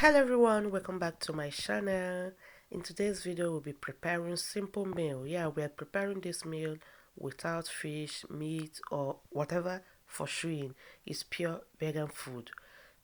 Hello everyone, welcome back to my channel. In today's video we'll be preparing simple meal. We are preparing this meal without fish, meat or whatever for showing. It's pure vegan food.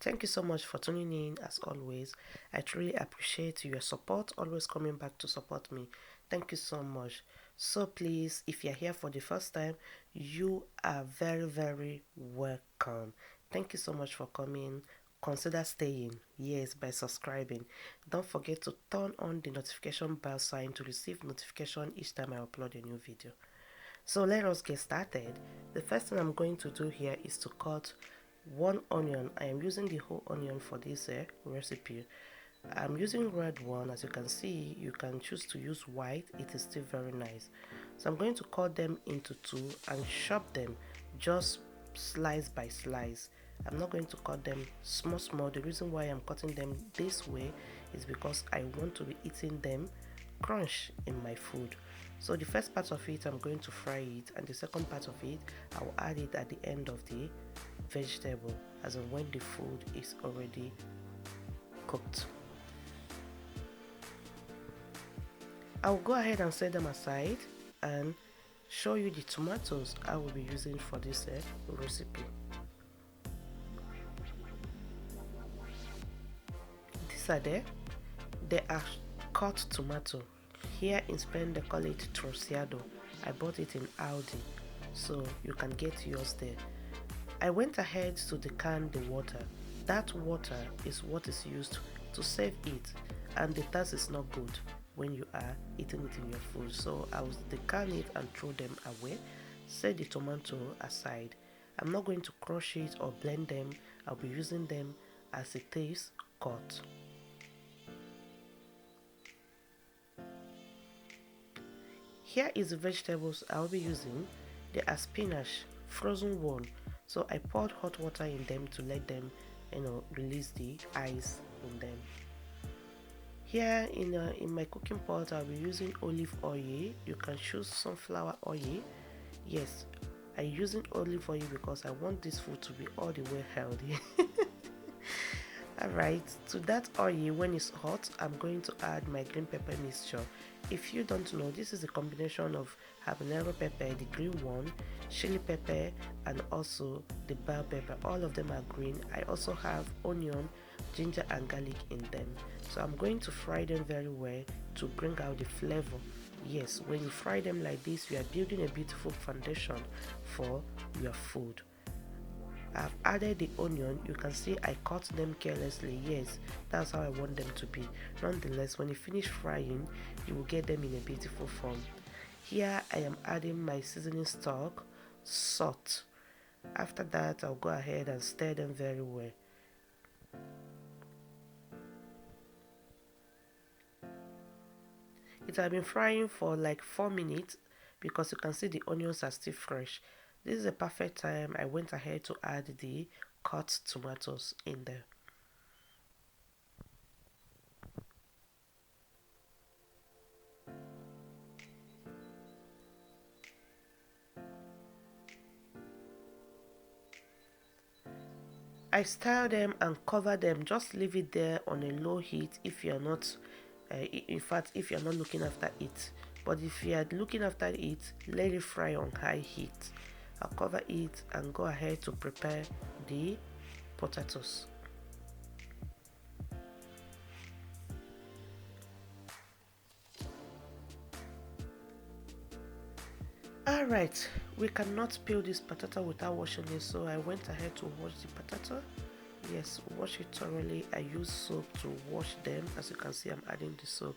Thank you so much for tuning in as always. I truly appreciate your support, always coming back to support me. Thank you so much. So please, if you're here for the first time, you are very welcome. Thank you so much for coming. Consider staying, yes, by subscribing. Don't forget to turn on the notification bell sign to receive notification each time I upload a new video. So let us get started. The first thing I'm going to do here is to cut one onion. I am using the whole onion for this recipe. I'm using red one. As you can see, you can choose to use white. It is still very nice. So I'm going to cut them into two and chop them just slice by slice. I'm not going to cut them small. The reason why I'm cutting them this way is because I want to be eating them crunch in my food. So the first part of it, I'm going to fry it, and the second part of it, I will add it at the end of the vegetable, as in when the food is already cooked. I'll go ahead and set them aside and show you the tomatoes I will be using for this recipe. These are they are cut tomato. Here in Spain they call it trociado. I bought it in Aldi, so you can get yours there. I went ahead to decan the water. That water is what is used to save it, and the taste is not good when you are eating it in your food. So I will decan it and throw them away. Set the tomato aside. I'm not going to crush it or blend them. I'll be using them as it is cut. Here is the vegetables I'll be using. They are spinach, frozen one. So I poured hot water in them to let them, release the ice in them. Here in my cooking pot, I'll be using olive oil. You can choose sunflower oil. Yes, I'm using olive oil because I want this food to be all the way healthy. Alright, to that oil, when it's hot, I'm going to add my green pepper mixture. If you don't know, this is a combination of habanero pepper, the green one, chili pepper, and also the bell pepper. All of them are green. I also have onion, ginger, and garlic in them. So I'm going to fry them very well to bring out the flavor. Yes, when you fry them like this, you are building a beautiful foundation for your food. I've added the onion. You can see I cut them carelessly. Yes, that's how I want them to be. Nonetheless, when you finish frying, you will get them in a beautiful form. Here I am adding my seasoning stock, salt. After that, I'll go ahead and stir them very well. It has been frying for like 4 minutes because you can see the onions are still fresh. This is a perfect time. I went ahead to add the cut tomatoes in there. I stir them and cover them. Just leave it there on a low heat if you're not, in fact, if you're not looking after it. But if you are looking after it, let it fry on high heat. I'll cover it and go ahead to prepare the potatoes. Alright, we cannot peel this potato without washing it, so I went ahead to wash the potato. Yes, wash it thoroughly. I use soap to wash them. As you can see, I'm adding the soap.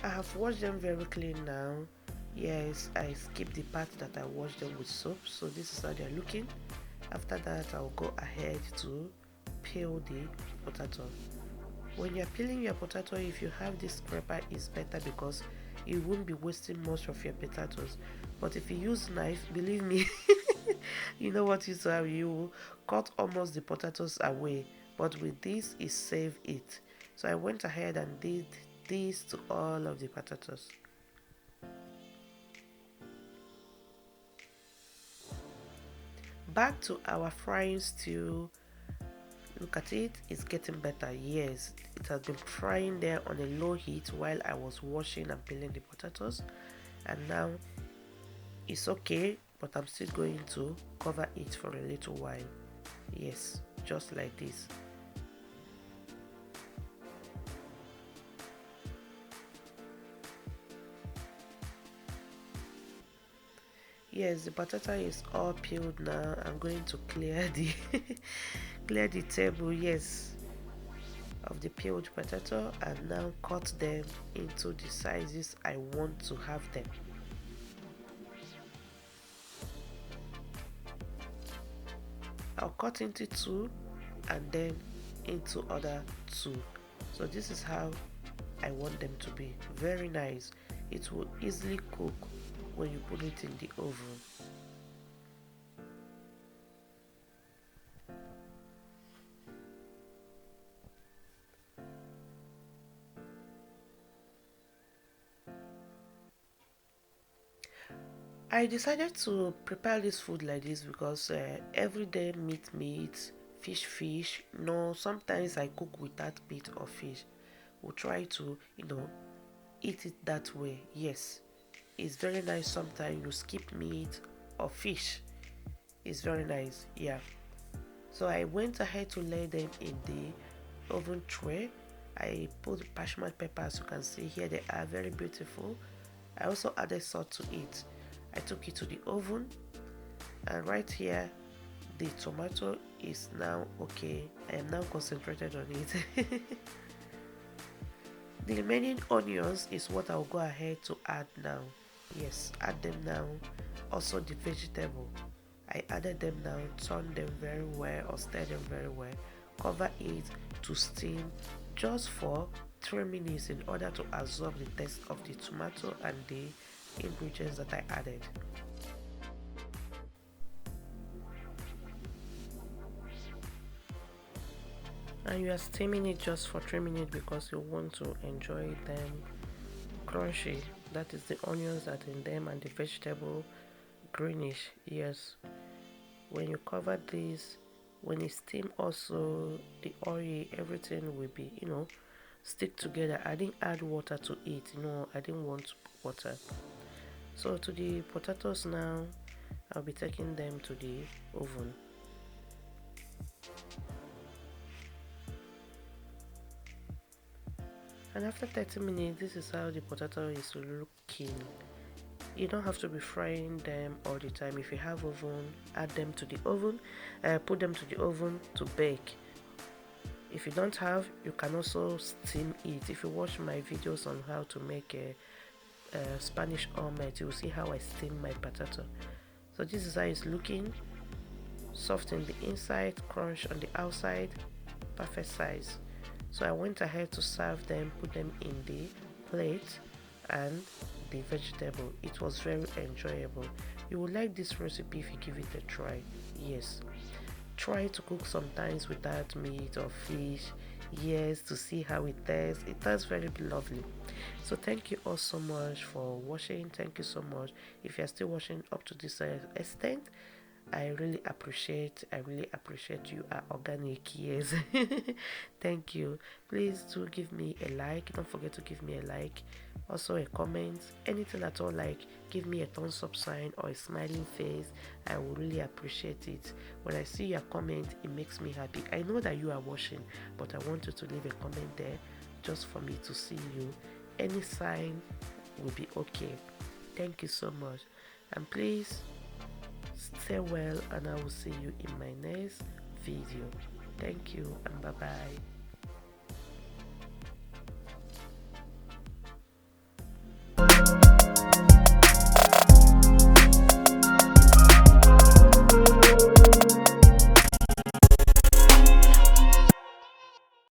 I have washed them very clean now. Yes, I skipped the part that I washed them with soap, so this is how they're looking. After that, I'll go ahead to peel the potato. When you're peeling your potato, if you have this scraper, it's better because you won't be wasting much of your potatoes. But if you use knife, believe me, you know what you do, you will cut almost the potatoes away. But with this, it save it. So I went ahead and did this to all of the potatoes. Back to our frying stew. Look at it, it's getting better. Yes, it has been frying there on a low heat while I was washing and peeling the potatoes, and now it's okay, but I'm still going to cover it for a little while. Yes, just like this. Yes, the potato is all peeled now. I'm going to clear the clear the table, yes, of the peeled potato, and now cut them into the sizes I want to have them. I'll cut into two and then into other two. So this is how I want them to be. Very nice. It will easily cook when you put it in the oven. I decided to prepare this food like this because everyday meat, fish. No, sometimes I cook without meat or fish. We'll try to, eat it that way. Yes, it's very nice. Sometimes you skip meat or fish. It's very nice. Yeah. So I went ahead to lay them in the oven tray. I put parchment pepper, as you can see here. They are very beautiful. I also added salt to it. I took it to the oven, and right here the tomato is now okay. I am now concentrated on it. The remaining onions is what I'll go ahead to add now. Yes, add them now. Also the vegetable, I added them now, turn them very well or stir them very well, cover it to steam just for 3 minutes in order to absorb the taste of the tomato and the ingredients that I added. And you are steaming it just for 3 minutes because you want to enjoy them crunchy. That is the onions that in them and the vegetable greenish. Yes, when you cover this, when it steam also the oil, everything will be, stick together. I didn't add water to it, I didn't want water. So to the potatoes now, I'll be taking them to the oven. And after 30 minutes, this is how the potato is looking. You don't have to be frying them all the time. If you have oven, add them to the oven, put them to the oven to bake. If you don't have, you can also steam it. If you watch my videos on how to make a Spanish omelet, you will see how I steam my potato. So this is how it's looking. Soft in the inside, crunch on the outside, perfect size. So I went ahead to serve them, put them in the plate and the vegetable. It was very enjoyable. You will like this recipe if you give it a try. Yes, try to cook sometimes without meat or fish. Yes, to see how it tastes. It tastes very lovely. So thank you all so much for watching. Thank you so much. If you're still watching up to this extent, I really appreciate you are organic. Yes. Thank you. Please do give me a like. Don't forget to give me a like, also a comment, anything at all. Like, give me a thumbs up sign or a smiling face. I will really appreciate it. When I see your comment, it makes me happy. I know that you are watching, but I want you to leave a comment there just for me to see you. Any sign will be okay. Thank you so much, and please stay well, and I will see you in my next video. Thank you and bye bye.